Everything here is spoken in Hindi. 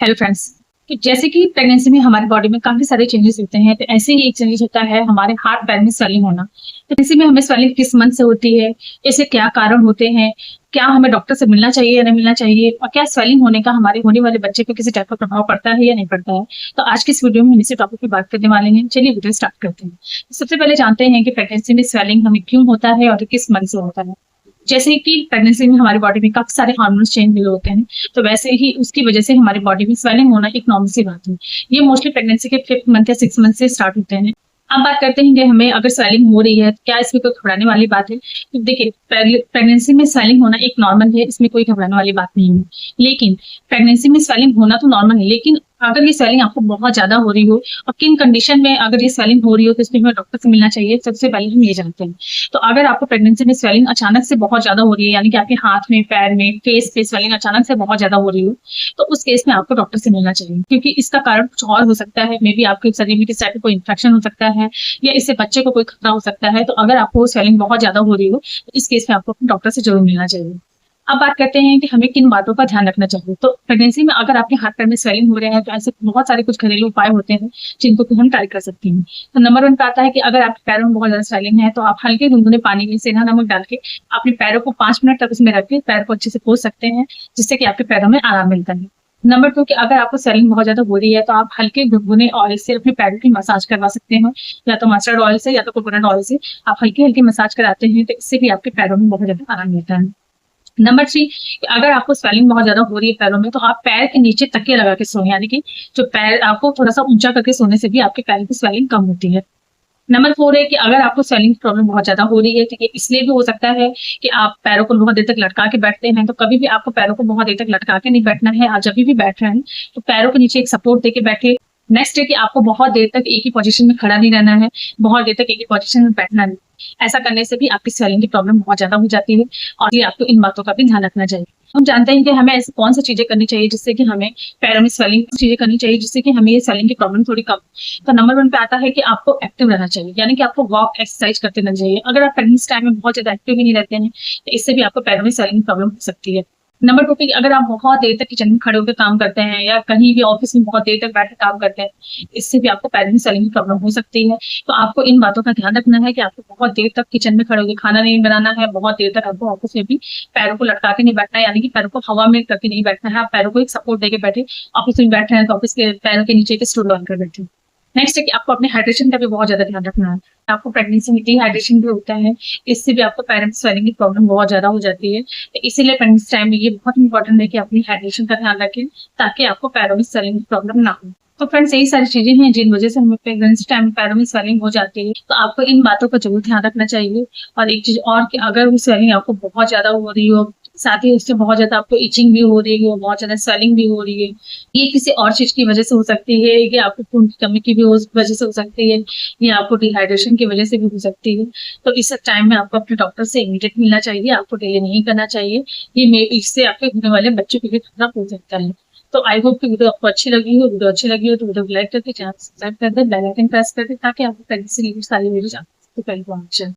Hello friends. तो जैसे कि प्रेगनेंसी में हमारी बॉडी में काफी सारे चेंजेस होते हैं, तो ऐसे ही एक चेंजेस होता है हमारे हाथ पैर में स्वेलिंग होना। तो इसी में हमें स्वेलिंग किस मंथ से होती है, इससे क्या कारण होते हैं, क्या हमें डॉक्टर से मिलना चाहिए या नहीं मिलना चाहिए, और क्या स्वेलिंग होने का हमारे होने वाले बच्चे पे किसी टाइप का प्रभाव पड़ता है या नहीं पड़ता है। तो आज की इस वीडियो में हम इसी टॉपिक की बात करने वाले हैं। चलिए वीडियो स्टार्ट करते हैं। तो सबसे पहले जानते हैं कि प्रेगनेंसी में स्वेलिंग हमें क्यों होता है और किस मंथ से होता है। जैसे कि प्रेगनेंसी में हमारी बॉडी में काफी सारे हार्मोन्स चेंज होते हैं, तो वैसे ही उसकी वजह से हमारी बॉडी में स्वेलिंग होना एक नॉर्मल सी बात है। ये मोस्टली प्रेगनेंसी के 5th मंथ या 6th मंथ से स्टार्ट होते हैं। अब बात करते हैं कि हमें अगर स्वेलिंग हो रही है तो क्या इसमें कोई घबराने वाली बात है। तो देखिए, प्रेगनेंसी में स्वेलिंग होना एक नॉर्मल है, इसमें कोई घबराने वाली बात नहीं है। लेकिन प्रेगनेंसी में स्वेलिंग होना तो नॉर्मल है, लेकिन अगर ये स्वेलिंग आपको बहुत ज्यादा हो रही हो और किन कंडीशन में अगर ये स्वेलिंग हो रही हो तो इसमें हमें डॉक्टर से मिलना चाहिए। सबसे पहले हम ये जानते हैं। तो अगर आपको प्रेगनेंसी में स्वेलिंग अचानक से बहुत ज्यादा हो रही है, यानी कि आपके हाथ में, पैर में, फेस पे स्वेलिंग अचानक से बहुत ज्यादा हो रही हो, तो उस केस में आपको डॉक्टर से मिलना चाहिए, क्योंकि इसका कारण कुछ और हो सकता है। मे बी आपके शरीर में किसी टाइप का कोई इन्फेक्शन हो सकता है या इससे बच्चे को कोई खतरा हो सकता है। तो अगर आपको स्वेलिंग बहुत ज्यादा हो रही हो तो इस केस में आपको अपने डॉक्टर से जरूर मिलना चाहिए। अब बात करते हैं कि हमें किन बातों का ध्यान रखना चाहिए। तो प्रेगनेंसी में अगर आपके हाथ पैर में स्वेलिंग हो रहे हैं तो ऐसे बहुत सारे कुछ घरेलू उपाय होते हैं जिनको कि हम ट्राई कर सकते हैं। तो नंबर 1 पे आता है कि अगर आपके पैरों में बहुत ज्यादा स्वेलिंग है तो आप हल्के गुनगुने पानी में सेंधा नमक डाल के अपने पैरों को 5 मिनट तक उसमें रख के पैर को अच्छे से पोंछ सकते हैं, जिससे कि आपके पैरों में आराम मिलता है। नंबर 2 कि अगर आपको स्वेलिंग बहुत ज्यादा हो रही है तो आप हल्के गुनगुने ऑयल से अपने पैरों की मसाज करवा सकते हैं, या तो मस्टर्ड ऑयल से या तो कोकोनट ऑयल से आप हल्की हल्की मसाज कराते हैं, तो इससे भी आपके पैरों में बहुत ज्यादा आराम मिलता है। नंबर 3, अगर आपको स्वेलिंग बहुत ज्यादा हो रही है पैरों में तो आप पैर के नीचे तकिया लगा के सोएं, यानी कि जो पैर आपको थोड़ा सा ऊंचा करके सोने से भी आपके पैर की स्वेलिंग कम होती है। नंबर 4 है कि अगर आपको स्वेलिंग की प्रॉब्लम बहुत ज्यादा हो रही है तो ये इसलिए भी हो सकता है कि आप पैरों को बहुत देर तक लटका के बैठते हैं। तो कभी भी आपको पैरों को बहुत देर तक लटका के नहीं बैठना है। आप जब भी बैठ रहे हैं तो पैरों के नीचे एक सपोर्ट देके बैठे। नेक्स्ट है कि आपको बहुत देर तक एक ही पोजीशन में खड़ा नहीं रहना है, बहुत देर तक एक ही पोजीशन में बैठना नहीं। ऐसा करने से भी आपकी स्वेलिंग की प्रॉब्लम बहुत ज्यादा हो जाती है, और ये आपको इन बातों का भी ध्यान रखना चाहिए। हम जानते हैं कि हमें ऐसी कौन सी चीजें करनी चाहिए जिससे कि हमें पैरों में स्वेलिंग चीजें करनी चाहिए जिससे कि हमें ये स्वेलिंग की प्रॉब्लम थोड़ी कम। तो नंबर 1 पे आता है कि आपको एक्टिव रहना चाहिए, यानी कि आपको वॉक एक्सरसाइज करते रहना चाहिए। अगर आप प्रेगनेंसी टाइम में बहुत ज्यादा एक्टिव भी नहीं रहते हैं तो इससे भी आपको पैरों में स्वेलिंग की प्रॉब्लम हो सकती है। नंबर 2 पे अगर आप बहुत देर तक किचन में खड़े होकर काम करते हैं या कहीं भी ऑफिस में बहुत देर तक बैठ कर काम करते हैं, इससे भी आपको पैरों में स्वेलिंग की प्रॉब्लम हो सकती है। तो आपको इन बातों का ध्यान रखना है कि आपको बहुत देर तक किचन में खड़े होकर खाना नहीं बनाना है, बहुत देर तक आपको ऑफिस में भी पैरों को लटका के नहीं बैठना है, यानी कि पैरों को हवा में करके नहीं बैठना है। आप पैरों को एक सपोर्ट देके बैठे। ऑफिस में बैठ रहे हैं तो ऑफिस के पैरों के नीचे एक स्टूल लगाकर बैठे। नेक्स्ट है कि आपको अपने हाइड्रेशन का भी बहुत ज्यादा ध्यान रखना है। आपको प्रेगनेंसी में डिहाइड्रेशन भी होता है, इससे भी आपको पैरों में स्वेलिंग की प्रॉब्लम बहुत ज्यादा हो जाती है। तो इसीलिए प्रेगनेंसी टाइम में ये बहुत इंपॉर्टेंट है कि अपनी हाइड्रेशन का ध्यान रखें, ताकि आपको पैरों में स्वेलिंग की प्रॉब्लम ना हो। तो फ्रेंड्स, यही सारी चीजें हैं जिन वजह से हमें प्रेगनेंसी टाइम में पैरों में स्वेलिंग हो जाती है। तो आपको इन बातों का जरूर ध्यान रखना चाहिए। और एक चीज और कि अगर वो स्वेलिंग आपको बहुत ज्यादा हो रही हो, साथ ही उससे बहुत ज्यादा आपको इचिंग भी हो रही हो, बहुत ज्यादा स्वेलिंग भी हो रही है, ये किसी और चीज की वजह से हो सकती है, ये आपको खून की कमी की भी वजह से हो सकती है, ये आपको डिहाइड्रेशन की वजह से भी हो सकती है। तो इस टाइम में आपको अपने डॉक्टर से इमीडिएट मिलना चाहिए, आपको डिले नहीं करना चाहिए। ये इससे आपके होने वाले बच्चों के लिए खतरा हो सकता है। तो आई होप कि वीडियो आपको अच्छी लगी हो। वीडियो अच्छी लगी हो तो वीडियो को लाइक करके चैनल सब्सक्राइब कर दे, बेल आइकन प्रेस कर दे, ताकि आपको पहले से सारी वीडियो